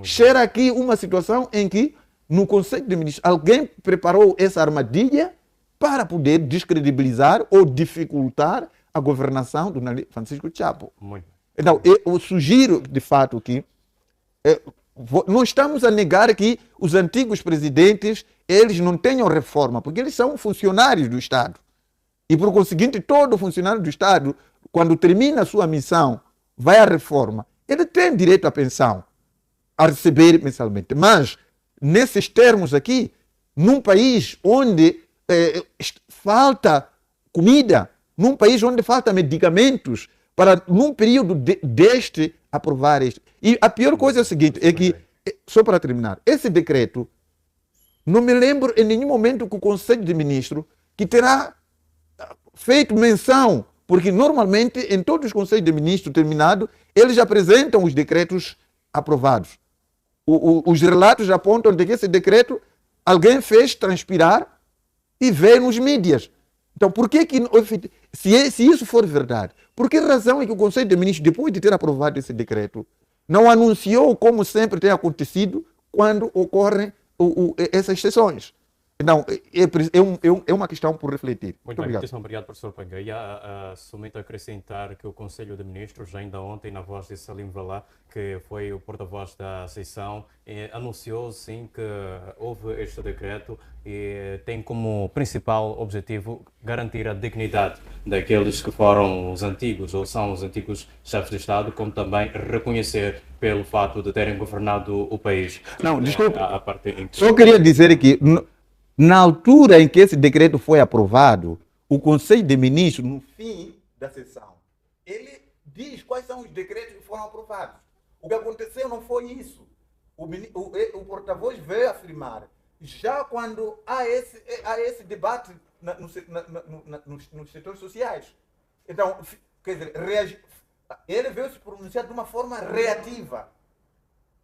Cheira aqui uma situação em que, no Conselho de Ministros, alguém preparou essa armadilha para poder descredibilizar ou dificultar a governação do Francisco Chapo. Então, eu sugiro, de fato, que não estamos a negar que os antigos presidentes, eles não tenham reforma, porque eles são funcionários do Estado. E, por conseguinte, todo funcionário do Estado, quando termina a sua missão, vai à reforma, ele tem direito à pensão, a receber mensalmente. Mas, nesses termos aqui, num país onde falta comida, num país onde falta medicamentos, para, num período deste, aprovar este. E a pior coisa é o seguinte, é que, só para terminar, esse decreto, não me lembro em nenhum momento que o Conselho de Ministros que terá feito menção, porque normalmente em todos os Conselhos de Ministros terminados, eles apresentam os decretos aprovados. Os relatos apontam de que esse decreto alguém fez transpirar e veio nos mídias. Então, por que se isso for verdade, por que razão é que o Conselho de Ministros, depois de ter aprovado esse decreto, não anunciou, como sempre tem acontecido, quando ocorrem essas sessões? Então, é uma questão por refletir. Muito bem, muitíssimo obrigado, professor Pangaia. Somente acrescentar que o Conselho de Ministros, ainda ontem, na voz de Salim Valá, que foi o porta-voz da sessão, anunciou sim que houve este decreto e tem como principal objetivo garantir a dignidade daqueles que foram os antigos ou são os antigos chefes de Estado, como também reconhecer pelo fato de terem governado o país. Não, desculpe, só queria dizer que na altura em que esse decreto foi aprovado, o Conselho de Ministros, no fim da sessão, ele diz quais são os decretos que foram aprovados. O que aconteceu não foi isso. O porta-voz veio afirmar, já quando há esse debate nos setores sociais. Então, quer dizer, ele veio se pronunciar de uma forma reativa,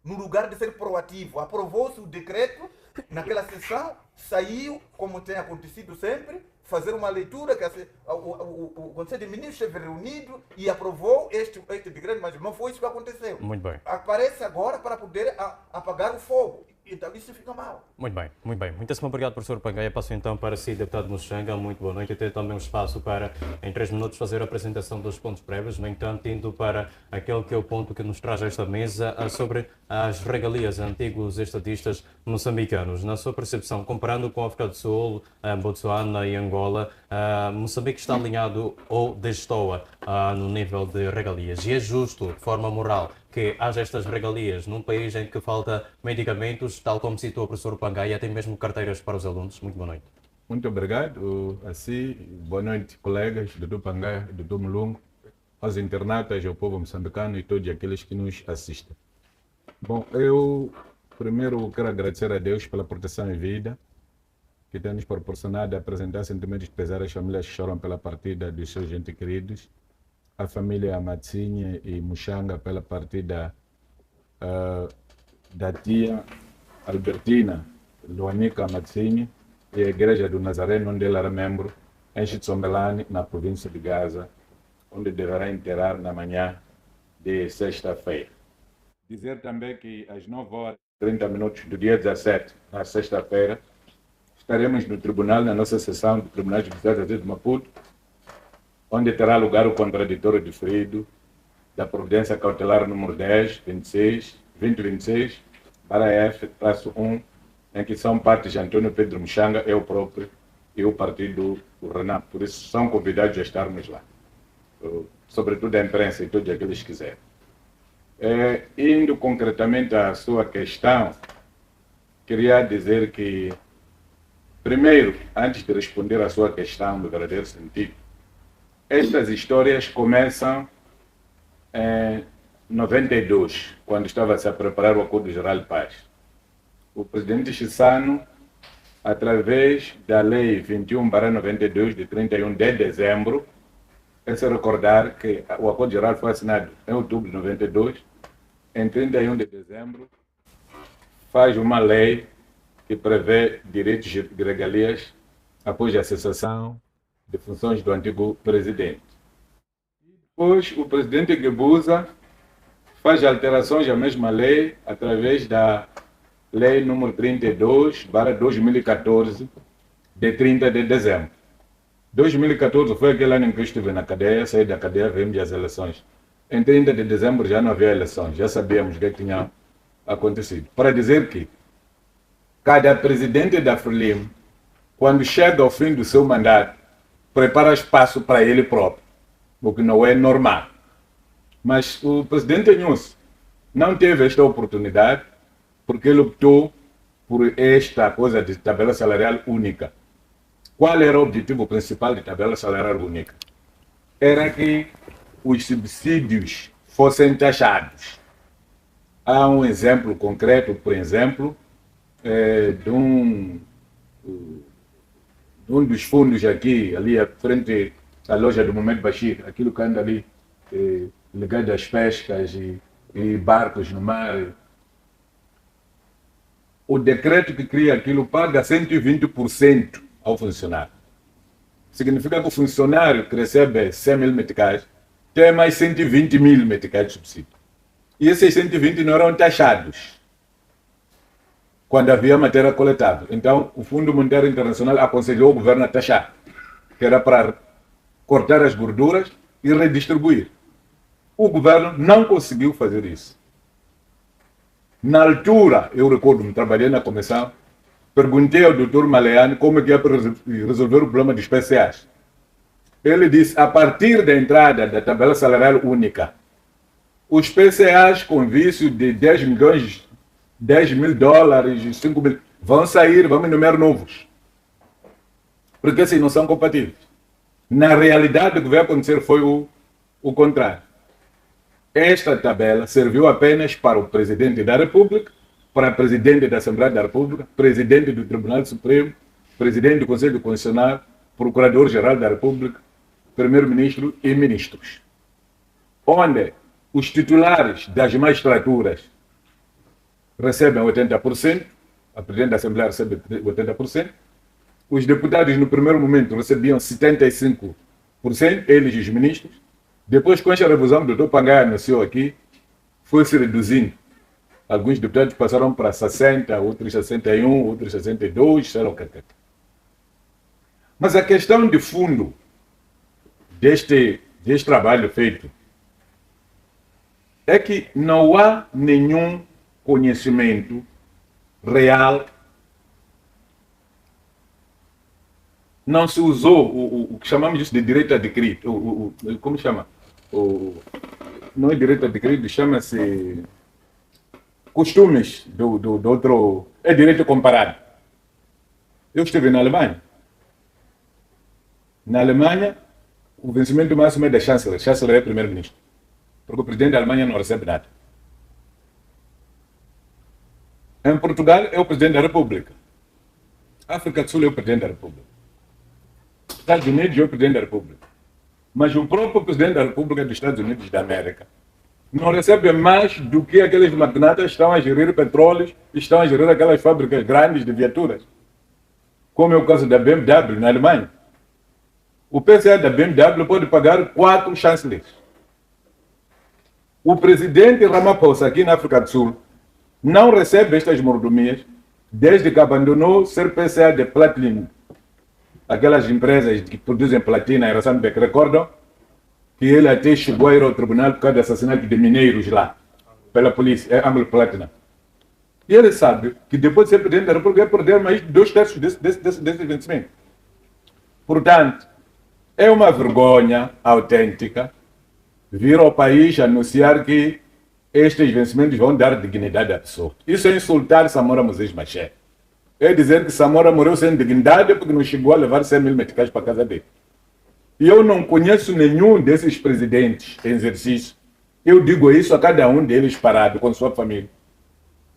no lugar de ser proativo. Aprovou-se o decreto naquela sessão, saiu, como tem acontecido sempre, fazer uma leitura, que o Conselho de Ministros esteve reunido e aprovou este decreto, mas não foi isso que aconteceu. Muito bem. Aparece agora para poder apagar o fogo. Então isso fica mal. Muito bem, muito bem. Muitíssimo obrigado, professor Pangaia. Passo então para si, deputado Muxanga. Muito boa noite. E ter também um espaço para, em 3 minutos, fazer a apresentação dos pontos prévios. No entanto, indo para aquele que é o ponto que nos traz a esta mesa sobre as regalias a antigos estadistas moçambicanos. Na sua percepção, comparando com a África do Sul, Botsuana e Angola, Moçambique está alinhado ou destoa no nível de regalias? E é justo, de forma moral, que haja estas regalias num país em que falta medicamentos, tal como citou o professor Pangaia, até mesmo carteiras para os alunos? Muito boa noite. Muito obrigado. Assim, boa noite, colegas, doutor Pangaia, doutor Mulungo, aos internautas, ao povo moçambicano e todos aqueles que nos assistem. Bom, eu primeiro quero agradecer a Deus pela proteção e vida que tem nos proporcionado apresentar sentimentos de pesar às famílias que choram pela partida dos seus entes queridos, a família Matsinha e Muxanga pela partida da tia Albertina Luanica Matsinha e a Igreja do Nazareno, onde ela era membro, em Chitsombelane, na província de Gaza, onde deverá enterrar na manhã de sexta-feira. Dizer também que às 9h30 do dia 17, na sexta-feira, estaremos no tribunal, na nossa sessão do Tribunal de Justiça de Maputo, onde terá lugar o contraditório diferido da providência cautelar número 10, 2026, para F-1, em que são partes Antônio Pedro Muxanga, eu próprio e o partido do Renan. Por isso são convidados a estarmos lá, sobretudo a imprensa e todos aqueles que quiserem. Indo concretamente à sua questão, queria dizer que, primeiro, antes de responder à sua questão no verdadeiro sentido, estas histórias começam em 92, quando estava-se a preparar o Acordo Geral de Paz. O presidente Chissano, através da Lei 21/92, de 31 de dezembro, é se recordar que o Acordo Geral foi assinado em outubro de 92, em 31 de dezembro, faz uma lei que prevê direitos de regalias após a cessação de funções do antigo presidente. Depois, o presidente Guebuza faz alterações à mesma lei através da Lei número 32/2014, de 30 de dezembro. 2014 foi aquele ano em que eu estive na cadeia, saí da cadeia, vimos as eleições. Em 30 de dezembro já não havia eleições, já sabíamos o que tinha acontecido. Para dizer que cada presidente da Frelimo, quando chega ao fim do seu mandato, prepara espaço para ele próprio, o que não é normal. Mas o presidente Nunes não teve esta oportunidade porque ele optou por esta coisa de tabela salarial única. Qual era o objetivo principal de tabela salarial única? Era que os subsídios fossem taxados. Há um exemplo concreto, por exemplo, de um dos fundos aqui, ali à frente da loja do Mohamed Bashir, aquilo que anda ali ligado às pescas e barcos no mar. O decreto que cria aquilo paga 120% ao funcionário. Significa que o funcionário que recebe 100 mil meticais tem mais 120 mil meticais de subsídio. E esses 120 não eram taxados quando havia matéria coletável. Então, o Fundo Monetário Internacional aconselhou o governo a taxar, que era para cortar as gorduras e redistribuir. O governo não conseguiu fazer isso. Na altura, eu recordo-me, trabalhei na comissão, perguntei ao Dr. Maleano como é que ia resolver o problema dos PCAs. Ele disse, a partir da entrada da tabela salarial única, os PCAs com vício de 10 milhões, 10 mil dólares, 5 mil, vão sair, vamos enumerar novos. Porque assim, não são compatíveis. Na realidade, o que vai acontecer foi o contrário. Esta tabela serviu apenas para o Presidente da República, para o Presidente da Assembleia da República, Presidente do Tribunal Supremo, Presidente do Conselho Constitucional, Procurador-Geral da República, Primeiro-Ministro e Ministros. Onde os titulares das magistraturas recebem 80%, a Presidente da Assembleia recebe 80%, os deputados no primeiro momento recebiam 75%, eles e os ministros. Depois, com esta revisão, o Dr. Pangai anunciou aqui, foi se reduzindo. Alguns deputados passaram para 60, outros 61, outros 62, sei lá o que é. Mas a questão de fundo deste trabalho feito é que não há nenhum conhecimento real. Não se usou o que chamamos isso de direito adquirido. Como chama? Não é direito adquirido, chama-se costumes do outro. É direito comparado. Eu estive na Alemanha. Na Alemanha, o vencimento máximo é da chanceler. Chanceler é primeiro-ministro. Porque o presidente da Alemanha não recebe nada. Em Portugal, é o presidente da República. África do Sul é o presidente da República. Estados Unidos é o presidente da República. Mas o próprio presidente da República dos Estados Unidos da América não recebe mais do que aqueles magnatas que estão a gerir petróleos, estão a gerir aquelas fábricas grandes de viaturas. Como é o caso da BMW na Alemanha. O PCA da BMW pode pagar 4 chanceleres. O presidente Ramaphosa aqui na África do Sul não recebe estas mordomias desde que abandonou ser PCA de Platinum. Aquelas empresas que produzem platina em Moçambique, recordam que ele até chegou a ir ao tribunal por causa do assassinato de mineiros lá, pela polícia, é Anglo Platinum. E ele sabe que depois de ser presidente da República, vai perder mais de 2/3 desse vencimento. Portanto, é uma vergonha autêntica vir ao país anunciar que estes vencimentos vão dar dignidade à pessoa. Isso é insultar Samora Moses Machel. É dizer que Samora morreu sem dignidade porque não chegou a levar 100 mil meticais para a casa dele. E eu não conheço nenhum desses presidentes em exercício. Eu digo isso a cada um deles parado com sua família.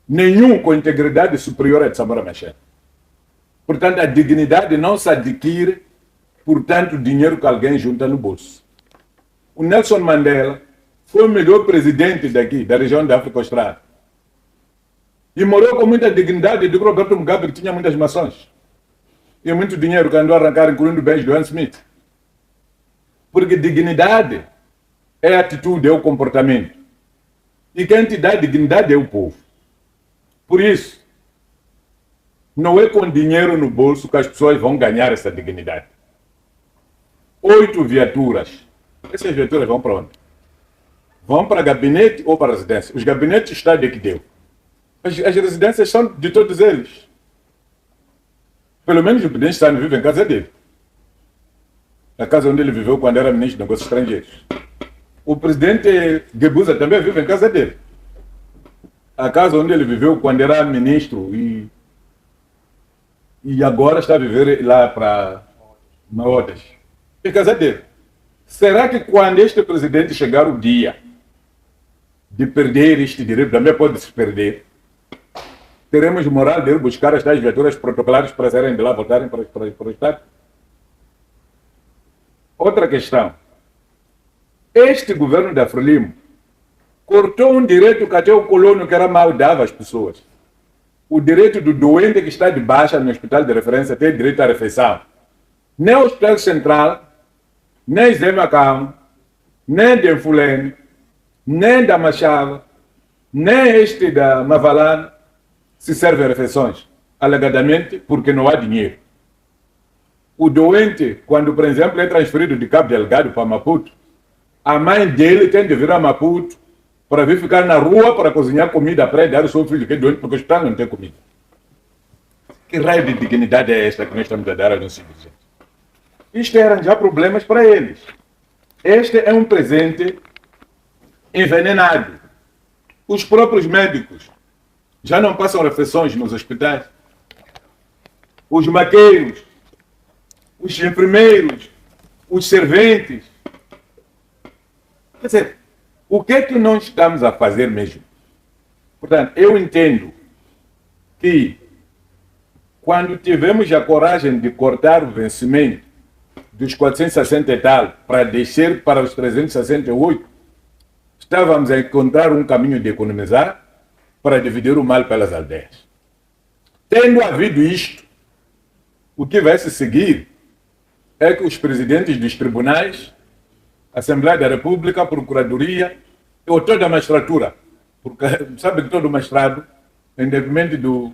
Nenhum com integridade superior a de Samora Machel. Portanto, a dignidade não se adquire por tanto dinheiro que alguém junta no bolso. O Nelson Mandela foi o melhor presidente daqui, da região da África Austral. E morreu com muita dignidade. De Roberto Mugabe, que tinha muitas mações. E muito dinheiro que andou a arrancar, incluindo bens do Ian Smith. Porque dignidade é atitude, é o comportamento. E quem te dá dignidade é o povo. Por isso, não é com dinheiro no bolso que as pessoas vão ganhar essa dignidade. 8 viaturas. Essas viaturas vão para onde? Vão para gabinete ou para residência? Os gabinetes o Estado é que deu. As residências são de todos eles. Pelo menos o presidente Sano vive em casa dele. A casa onde ele viveu quando era ministro de Negócios Estrangeiros. O presidente Guebuza também vive em casa dele. A casa onde ele viveu quando era ministro e agora está a viver lá para Maotas. É casa dele. Será que quando este presidente chegar o dia de perder este direito, também pode se perder, teremos moral de ir buscar as tais viaturas protocolares para saírem de lá, voltarem para o Estado? Outra questão. Este governo da Frelimo cortou um direito que até o colono que era mau dava às pessoas. O direito do doente que está de baixa no hospital de referência ter direito à refeição. Nem o Hospital Central, nem Zé Macão, nem de Fulene, nem da Machado, nem este da Mavalane se servem refeições, alegadamente porque não há dinheiro. O doente, quando, por exemplo, é transferido de Cabo Delgado para Maputo, a mãe dele tem de vir a Maputo para vir ficar na rua para cozinhar comida para dar o seu filho que é doente porque o hospital não tem comida. Que raio de dignidade é esta que nós estamos a dar aos nossos dirigentes? Isto é arranjar problemas para eles. Este é um presente envenenado. Os próprios médicos já não passam refeições nos hospitais. Os maqueiros, os enfermeiros, os serventes. Quer dizer, o que é que nós estamos a fazer mesmo? Portanto, eu entendo que quando tivemos a coragem de cortar o vencimento dos 460 e tal para descer para os 368, estávamos a encontrar um caminho de economizar para dividir o mal pelas aldeias. Tendo havido isto, o que vai se seguir é que os presidentes dos tribunais, Assembleia da República, Procuradoria ou toda a magistratura, porque sabe que todo magistrado, independente do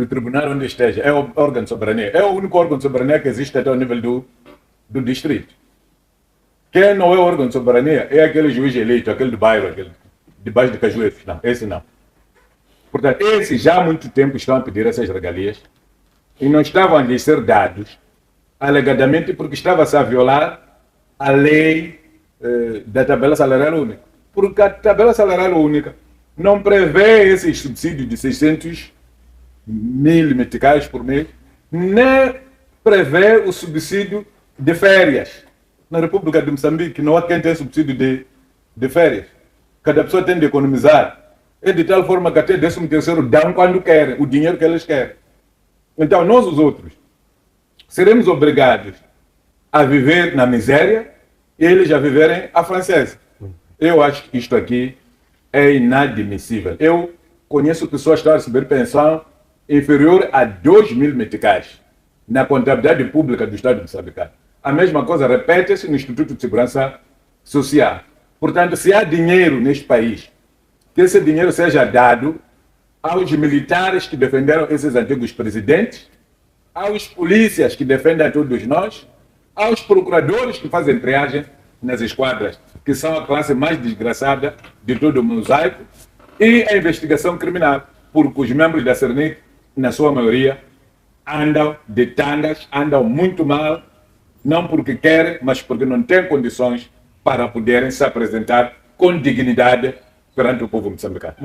tribunal onde esteja, é o órgão de soberania. É o único órgão de soberania que existe até o nível do distrito. Quem não é órgão de soberania é aquele juiz eleito, aquele do bairro, aquele debaixo de cajueiros. Não, esse não. Portanto, esses já há muito tempo estão a pedir essas regalias e não estavam a lhes ser dados, alegadamente porque estava-se a violar a lei da tabela salarial única. Porque a tabela salarial única não prevê esses subsídios de 600 mil meticais por mês, nem prevê o subsídio de férias. Na República de Moçambique não há quem tenha subsídio de férias. Cada pessoa tem de economizar. É de tal forma que até 13º dão quando querem, o dinheiro que eles querem. Então nós os outros seremos obrigados a viver na miséria e eles a viverem à francesa. Eu acho que isto aqui é inadmissível. Eu conheço pessoas que estão a receber pensão inferior a 2.000 meticais na contabilidade pública do Estado de Moçambique. A mesma coisa repete-se no Instituto de Segurança Social. Portanto, se há dinheiro neste país, que esse dinheiro seja dado aos militares que defenderam esses antigos presidentes, aos polícias que defendem a todos nós, aos procuradores que fazem triagem nas esquadras, que são a classe mais desgraçada de todo o mosaico, e a investigação criminal, porque os membros da Cernic, na sua maioria, andam de tangas, andam muito mal, não porque querem, mas porque não têm condições para poderem se apresentar com dignidade perante o povo moçambicano.